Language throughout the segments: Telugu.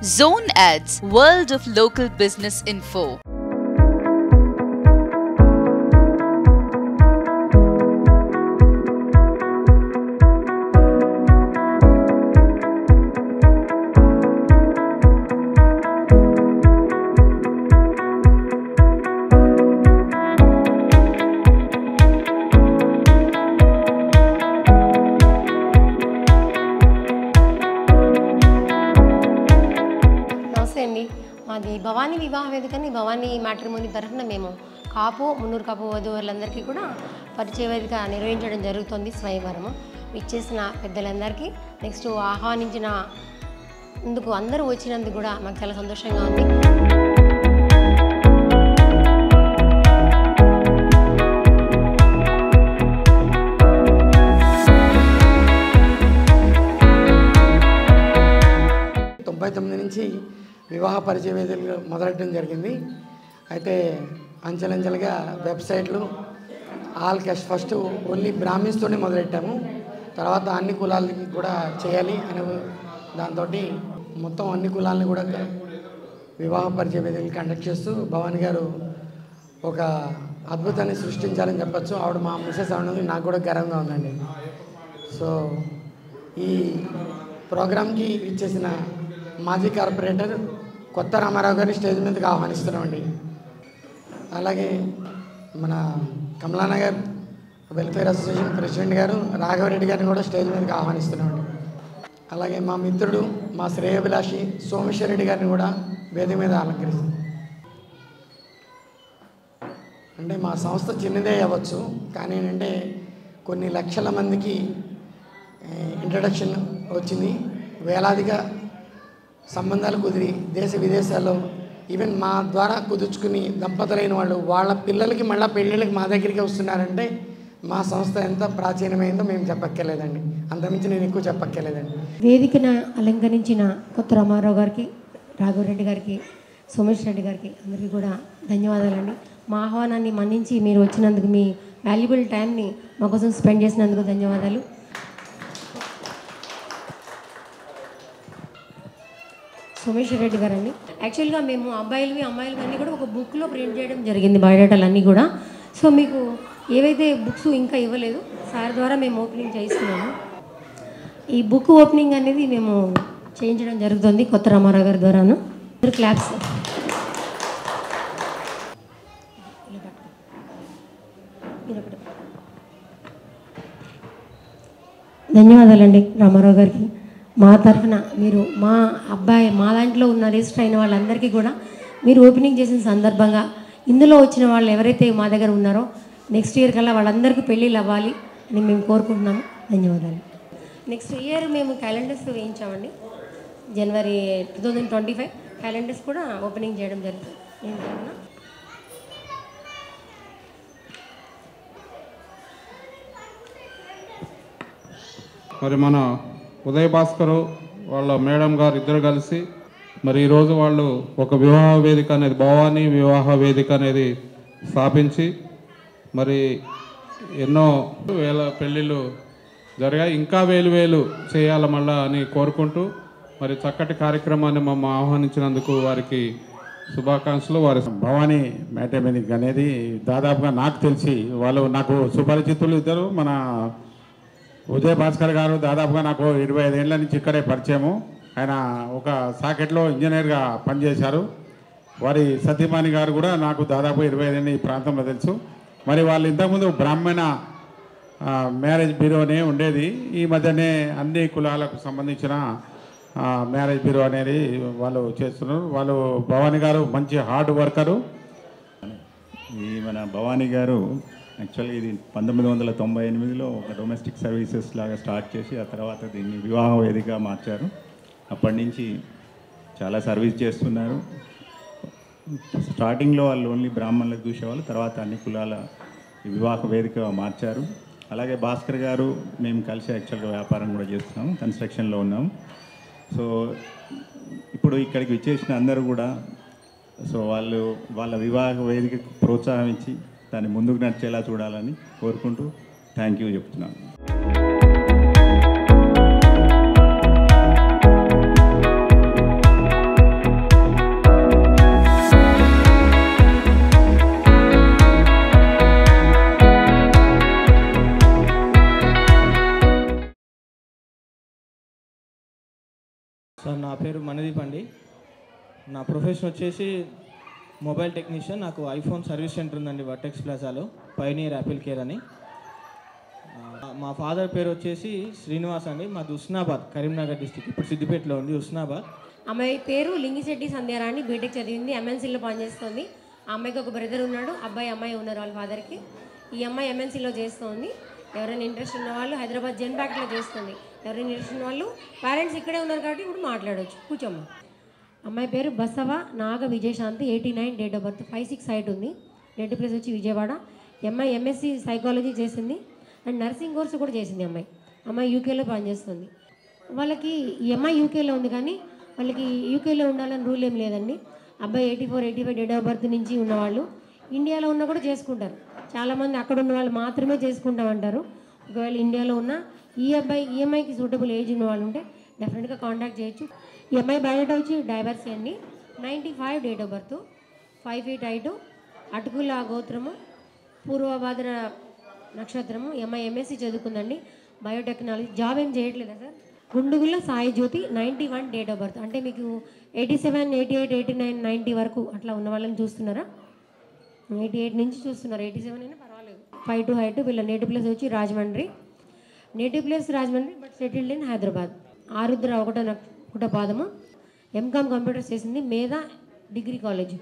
Zone Ads, World of Local Business Info. మాది భవానీ వివాహ వేదికని భవానీ మ్యాట్రిమోనీ తరఫున మేము కాపు మున్నూరు కాపు వధువులందరికీ కూడా పరిచయ వేదిక నిర్వహించడం జరుగుతుంది. స్వయంవరము ఇచ్చేసిన పెద్దలందరికీ నెక్స్ట్ ఆహ్వానించిన అందుకు అందరూ వచ్చినందుకు కూడా మాకు చాలా సంతోషంగా ఉంది. నుంచి వివాహ పరిచయ వేదికలు మొదలెట్టడం జరిగింది. అయితే అంచెలంచెలుగా వెబ్సైట్లు ఆల్ క్యాష్ ఫస్ట్ ఓన్లీ బ్రాహ్మిన్స్తోనే మొదలెట్టాము. తర్వాత అన్ని కులాలకి కూడా చేయాలి అనే దాంతో మొత్తం అన్ని కులాలని కూడా వివాహ పరిచయ వేదికలు కండక్ట్ చేస్తూ భవానీ గారు ఒక అద్భుతాన్ని సృష్టించాలని చెప్పచ్చు. ఆవిడ మా మిసెస్ అవడం నాకు కూడా గర్వంగా ఉందండి. సో ఈ ప్రోగ్రామ్కి ఇచ్చేసిన మాజీ కార్పొరేటర్ కొత్త రామారావు గారిని స్టేజ్ మీదకి ఆహ్వానిస్తున్నామండి. అలాగే మన కమలానగర్ వెల్ఫేర్ అసోసియేషన్ ప్రెసిడెంట్ గారు రాఘవరెడ్డి గారిని కూడా స్టేజ్ మీదకి ఆహ్వానిస్తున్నామండి. అలాగే మా మిత్రుడు మా శ్రేయోభిలాషి సోమేశ్వరరెడ్డి గారిని కూడా వేదిక మీద అలంకరిస్తుంది. అంటే మా సంస్థ చిన్నదే అవ్వచ్చు, కానీ ఏంటంటే కొన్ని లక్షల మందికి ఇంట్రడక్షన్ వచ్చింది. వేలాదిగా సంబంధాలు కుదిరి దేశ విదేశాల్లో ఈవెన్ మా ద్వారా కుదుర్చుకుని దంపతులైన వాళ్ళు వాళ్ళ పిల్లలకి మళ్ళీ పెళ్ళిళ్ళకి మా దగ్గరికి వస్తున్నారంటే మా సంస్థ ఎంత ప్రాచీనమైందో మేము చెప్పక్కర్లేదండి. అంతమించి నేను ఎక్కువ చెప్పక్కర్లేదండి. వేదికను అలంకరించిన కొత్త రామారావు గారికి, రాఘవరెడ్డి గారికి, సోమేష్ రెడ్డి గారికి అందరికీ కూడా ధన్యవాదాలండి. మా ఆహ్వానాన్ని మన్నించి మీరు వచ్చినందుకు, మీ వాల్యుబుల్ టైంని మా కోసం స్పెండ్ చేసినందుకు ధన్యవాదాలు. సోమేష్ రెడ్డి గారండి, యాక్చువల్గా మేము అమ్మాయిలు అన్నీ కూడా ఒక బుక్లో ప్రింట్ చేయడం జరిగింది, బయోడేటాలు అన్నీ కూడా. సో మీకు ఏవైతే బుక్స్ ఇంకా ఇవ్వలేదు, సార్ ద్వారా మేము ఓపెనింగ్ చేయిస్తున్నాము. ఈ బుక్ ఓపెనింగ్ అనేది మేము చేయించడం జరుగుతుంది కొత్త రామారావు గారి ద్వారాను. క్లాప్స్. ధన్యవాదాలండి రామారావు గారికి. మా తరఫున మీరు మా అబ్బాయి మా దాంట్లో ఉన్న రిజిస్టర్ అయిన వాళ్ళందరికీ కూడా మీరు ఓపెనింగ్ చేసిన సందర్భంగా ఇందులో వచ్చిన వాళ్ళు ఎవరైతే మా దగ్గర ఉన్నారో నెక్స్ట్ ఇయర్ కల్లా వాళ్ళందరికీ పెళ్ళిళ్ళు అవ్వాలి అని మేము కోరుకుంటున్నాము. ధన్యవాదాలు. నెక్స్ట్ ఇయర్ మేము క్యాలెండర్స్ వేయించామండి. జనవరి 2025 క్యాలెండర్స్ కూడా ఓపెనింగ్ చేయడం జరుగుతుంది. మరి మన ఉదయ్ భాస్కర్ వాళ్ళ మేడం గారు ఇద్దరు కలిసి మరి ఈరోజు వాళ్ళు ఒక వివాహ వేదిక అనేది భవానీ వివాహ వేదిక అనేది స్థాపించి మరి ఎన్నో వేల పెళ్ళిళ్ళు జరిగాయి, ఇంకా వేలు చేయాలి మళ్ళా అని కోరుకుంటూ మరి చక్కటి కార్యక్రమాన్ని మమ్మ ఆహ్వానించినందుకు వారికి శుభాకాంక్షలు. వారి భవానీ మ్యాట్రిమోనీ అనేది దాదాపుగా నాకు తెలిసి వాళ్ళు నాకు సుపరిచితులు ఇద్దరు. మన ఉదయ్ భాస్కర్ గారు దాదాపుగా నాకు 25 ఏళ్ళ నుంచి ఇక్కడే పరిచయము. ఆయన ఒక సాకెట్లో ఇంజనీర్గా పనిచేశారు. వారి సతీమణి గారు కూడా నాకు దాదాపు 25 ఏళ్ళ ఈ ప్రాంతంలో తెలుసు. మరి వాళ్ళు ఇంతకుముందు బ్రాహ్మణ మ్యారేజ్ బ్యూరోనే ఉండేది. ఈ మధ్యనే అన్ని కులాలకు సంబంధించిన మ్యారేజ్ బ్యూరో అనేది వాళ్ళు చేస్తున్నారు. వాళ్ళు భవానీ గారు మంచి హార్డ్ వర్కరు. ఈ మన భవానీ గారు యాక్చువల్లీ ఇది 1998లో ఒక డొమెస్టిక్ సర్వీసెస్ లాగా స్టార్ట్ చేసి ఆ తర్వాత దీన్ని వివాహ వేదికగా మార్చారు. అప్పటి నుంచి చాలా సర్వీస్ చేస్తున్నారు. స్టార్టింగ్లో వాళ్ళు ఓన్లీ బ్రాహ్మణులకు చూసేవాళ్ళు, తర్వాత అన్ని కులాల వివాహ వేదిక మార్చారు. అలాగే భాస్కర్ గారు మేము కలిసి యాక్చువల్గా వ్యాపారం కూడా చేస్తున్నాము, కన్స్ట్రక్షన్లో ఉన్నాము. సో ఇప్పుడు ఇక్కడికి వచ్చేసిన అందరూ కూడా సో వాళ్ళ వివాహ వేదికకు ప్రోత్సాహించి దాన్ని ముందుకు నడిచేలా చూడాలని కోరుకుంటూ థ్యాంక్ యూ చెప్తున్నాను. సార్ నా పేరు మనదీప్ అండి. నా ప్రొఫెషన్ వచ్చేసి మొబైల్ టెక్నీషియన్. నాకు ఐఫోన్ సర్వీస్ సెంటర్ ఉందండి వర్టెక్స్ ప్లాజాలో, పైనీర్ యాపిల్ కేర్ అని. మా ఫాదర్ పేరు వచ్చేసి శ్రీనివాస్ అండి. మాది హుస్నాబాద్, కరీంనగర్ డిస్టిక్. ఇప్పుడు సిద్దిపేటలో ఉంది హుస్నాబాద్. అమ్మాయి పేరు లింగిశెట్టి సంధ్యారాణి, బీటెక్ చదివింది, ఎంఎన్సీలో పనిచేస్తుంది. ఆ అమ్మాయికి ఒక బ్రదర్ ఉన్నాడు, అమ్మాయి ఉన్నారు వాళ్ళ ఫాదర్కి. ఈ అమ్మాయి ఎంఎన్సీలో చేస్తుంది. ఎవరైనా ఇంట్రెస్ట్ ఉన్న వాళ్ళు హైదరాబాద్ జెన్పాక్ట్లో చేస్తుంది. ఎవరైనా ఇంట్రెస్ట్ ఉన్న వాళ్ళు పేరెంట్స్ ఇక్కడే ఉన్నారు కాబట్టి ఇప్పుడు మాట్లాడవచ్చు. కూర్చోమ్మా. అమ్మాయి పేరు Basava Naga Vijayashanti, 89, date of birth 56 height ఉంది, నేటివ్ ప్లేస్ వచ్చి విజయవాడ. అమ్మాయి ఎంఎస్సి సైకాలజీ చేసింది అండ్ నర్సింగ్ కోర్సు కూడా చేసింది. అమ్మాయి యూకేలో పనిచేస్తుంది. వాళ్ళకి ఈ అమ్మాయి యూకేలో ఉంది కానీ వాళ్ళకి యూకేలో ఉండాలని రూల్ ఏం లేదండి. అబ్బాయి 84, 85 డేట్ ఆఫ్ బర్త్ నుంచి ఉన్నవాళ్ళు ఇండియాలో ఉన్నా కూడా చేసుకుంటారు. చాలామంది అక్కడ ఉన్న వాళ్ళు మాత్రమే చేసుకుంటామంటారు. ఒకవేళ ఇండియాలో ఉన్న ఈ అమ్మాయికి సూటబుల్ ఏజ్ ఉన్న వాళ్ళు ఉంటే డెఫినెట్గా కాంటాక్ట్ చేయొచ్చు. ఈ అమ్మాయి బయోడేటా వచ్చి డైవర్సీ అండి. 95 date of birth, 5 feet height, అటుకుల గోత్రము, పూర్వభాద్ర నక్షత్రము. ఈ అమ్మాయి ఎంఎస్సి చదువుకుందండి, బయోటెక్నాలజీ. జాబ్ ఏం చేయట్లేదా sir? Gundugula Sai Jyothi, 91 date of birth. అంటే మీకు 87, 88, 89, 90 వరకు అట్లా ఉన్న వాళ్ళని చూస్తున్నారా? 88 నుంచి చూస్తున్నారు, 87 అయినా పర్వాలేదు. 5'2" హైట్. వీళ్ళ నేటివ్ ప్లేస్ వచ్చి Rajahmundry, but settled in Hyderabad. Arudra 1 పాదము. ఎంకామ్ కంప్యూటర్స్ చేసింది, మేధా డిగ్రీ కాలేజ్.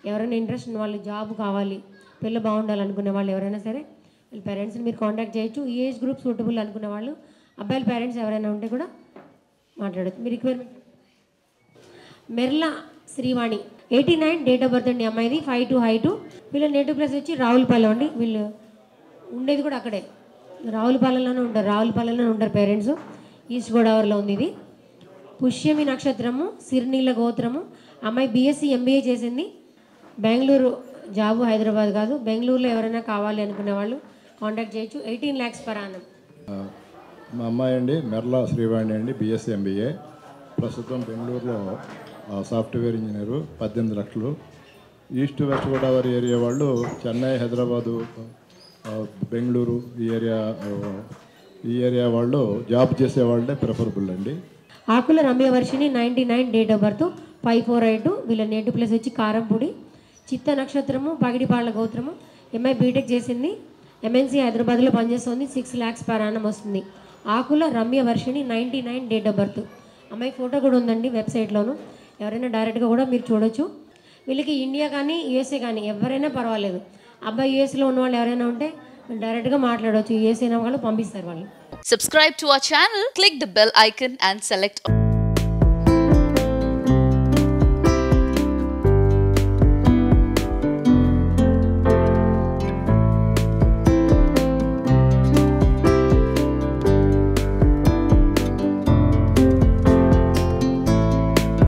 ఎవరైనా ఇంట్రెస్ట్ ఉన్న వాళ్ళు, జాబ్ కావాలి, పిల్ల బాగుండాలనుకునే వాళ్ళు ఎవరైనా సరే వీళ్ళ పేరెంట్స్ని మీరు కాంటాక్ట్ చేయొచ్చు. ఈ ఏజ్ గ్రూప్ సూటబుల్ అనుకునే వాళ్ళు, అబ్బాయిల పేరెంట్స్ ఎవరైనా ఉంటే కూడా మాట్లాడచ్చు. మీ requirement. Merla Srivani, 89 date of birth అండి అమ్మాయిది, 5'2" హైట్. వీళ్ళ నేటివ్ ప్లేస్ వచ్చి రావులపాలెం అండి. వీళ్ళు ఉండేది కూడా అక్కడే, రావులపాలెంలోనే ఉంటారు పేరెంట్స్. ఈస్ట్ గోదావరిలో ఉంది ఇది. పుష్యమి నక్షత్రము, సిరినీళ్ళ గోత్రము. అమ్మాయి బీఎస్సీ ఎంబీఏ చేసింది. బెంగళూరు జాబు, హైదరాబాద్ కాదు. బెంగళూరులో ఎవరైనా కావాలి అనుకునే వాళ్ళు కాంటాక్ట్ చేయొచ్చు. 18 lakhs per annum. మా అమ్మాయి అండి మెర్లా శ్రీవాణి అండి, బీఎస్సీ ఎంబీఏ. ప్రస్తుతం బెంగళూరులో సాఫ్ట్వేర్ ఇంజనీరు, 18 లక్షలు. ఈస్ట్ వెస్ట్ గోదావరి ఏరియా వాళ్ళు చెన్నై, హైదరాబాదు, బెంగళూరు ఈ ఏరియా వాళ్ళు జాబ్ చేసే వాళ్ళే ప్రిఫరబుల్ అండి. ఆకుల రమ్యవర్షిని, 99 డేట్ ఆఫ్ బర్త్, 5'4" హైట్. వీళ్ళ నేటివ్ ప్లేస్ వచ్చి కారంపూడి. చిత్త నక్షత్రము, పగిడిపాళ్ళ గోత్రము. ఎంఐ బీటెక్ చేసింది, ఎంఎన్సీ హైదరాబాద్లో పనిచేస్తుంది. 6 lakhs per annum వస్తుంది. ఆకుల రమ్యవర్షిని, 99 డేట్ ఆఫ్ బర్త్. అమ్మాయి ఫోటో కూడా ఉందండి వెబ్సైట్లోను, ఎవరైనా డైరెక్ట్గా కూడా మీరు చూడొచ్చు. వీళ్ళకి ఇండియా కానీ యూఎస్ఏ కానీ ఎవరైనా పర్వాలేదు. అబ్బాయి యూఎస్లో ఉన్న వాళ్ళు ఎవరైనా ఉంటే డైరెక్ట్గా మాట్లాడవచ్చు. యూఎస్ఏ వాళ్ళు పంపిస్తారు వాళ్ళు. Subscribe to our channel, click the bell icon and select